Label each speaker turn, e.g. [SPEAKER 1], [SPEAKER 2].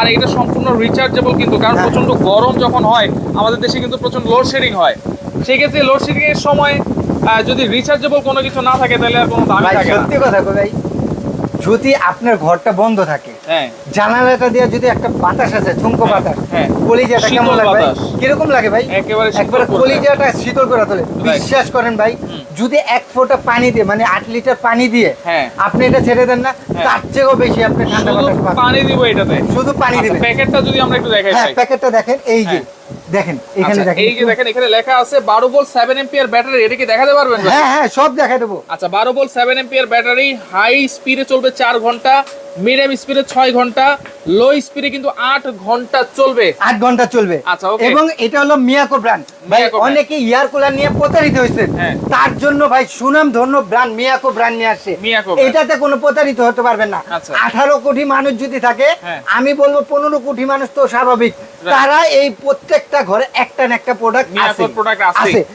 [SPEAKER 1] আর এটা সম্পূর্ণ রিচার্জেবল কিন্তু, কারণ প্রচন্ড গরম যখন হয় আমাদের দেশে কিন্তু প্রচন্ড লোডশেডিং হয়, সেই ক্ষেত্রে লোডশেডিং এর সময় যদি রিচার্জেবল কোনো কিছু না থাকে তাহলে আর কোনো দামই
[SPEAKER 2] ভাই
[SPEAKER 1] থাকে না।
[SPEAKER 2] সত্যি কথা গো ভাই, যদি আপনার ঘরটা বন্ধ থাকে,
[SPEAKER 1] হ্যাঁ
[SPEAKER 2] জানালাটা দিয়ে যদি একটা বাতাস আছে, ঝুমকো বাতাস,
[SPEAKER 1] হ্যাঁ।
[SPEAKER 2] কলিজাটা কেমন
[SPEAKER 1] শীতল
[SPEAKER 2] লাগে ভাই?
[SPEAKER 1] বাতাস।
[SPEAKER 2] কিরকম লাগে ভাই?
[SPEAKER 1] একেবারে শীতল
[SPEAKER 2] একবারে
[SPEAKER 1] করে
[SPEAKER 2] কলিজাটা শীতল করে তোলে। বিশ্বাস করেন ভাই, যদি 1 ফোঁটা পানি দিয়ে, মানে 8 লিটার পানি দিয়ে
[SPEAKER 1] হ্যাঁ।
[SPEAKER 2] আপনি এটা ছেড়ে দেন না, তার চেয়েও বেশি আপনি ঠান্ডা
[SPEAKER 1] শুধু
[SPEAKER 2] বাতাস পাবেন।
[SPEAKER 1] পানি দিব এটাতে,
[SPEAKER 2] শুধু পানি দিবেন।
[SPEAKER 1] প্যাকেটটা যদি আমরা একটু দেখাই
[SPEAKER 2] হ্যাঁ,
[SPEAKER 1] ভাই।
[SPEAKER 2] প্যাকেটটা দেখেন, এই যে দেখেন এখানে
[SPEAKER 1] আচ্ছা,
[SPEAKER 2] দেখেন,
[SPEAKER 1] এই যে দেখেন এখানে লেখা আছে 12 ভোল্ট 7 এম্পিয়ার ব্যাটারি, এটা কি দেখাতে পারবেন ভাই?
[SPEAKER 2] হ্যাঁ হ্যাঁ সব দেখাই দেবো।
[SPEAKER 1] আচ্ছা, 12 ভোল্ট 7 এম্পিয়ার ব্যাটারি, হাই স্পিডে চলবে 4 ঘন্টা, মিডিয়াম স্পিডে 6 ঘন্টা, লো স্পিডে কিন্তু 8 ঘন্টা চলবে।
[SPEAKER 2] 8 ঘন্টা চলবে।
[SPEAKER 1] আচ্ছা, ওকে।
[SPEAKER 2] এবং এটা হলো মিয়াকো ব্র্যান্ড ভাই।
[SPEAKER 1] মিয়াকো brand।
[SPEAKER 2] অনেকে এয়ার কুলার নিয়ে প্রতারিত হয়েছে,
[SPEAKER 1] হ্যাঁ।
[SPEAKER 2] তার জন্য ভাই সুনাম ধন্য ব্র্যান্ড মিয়াকো ব্র্যান্ড নিয়ে আসছে।
[SPEAKER 1] মিয়াকো brand।
[SPEAKER 2] এটাতে কোনো প্রতারিত হতে পারবেন না।
[SPEAKER 1] আচ্ছা।
[SPEAKER 2] 18 কোটি মানুষ যদি থাকে,
[SPEAKER 1] হ্যাঁ।
[SPEAKER 2] আমি বলবো 15 কোটি মানুষ তো স্বাভাবিক, তারা এই প্রত্যেকটা ঘরে একটা না একটা প্রোডাক্ট
[SPEAKER 1] মিয়াকোর product আছে।
[SPEAKER 2] আছে।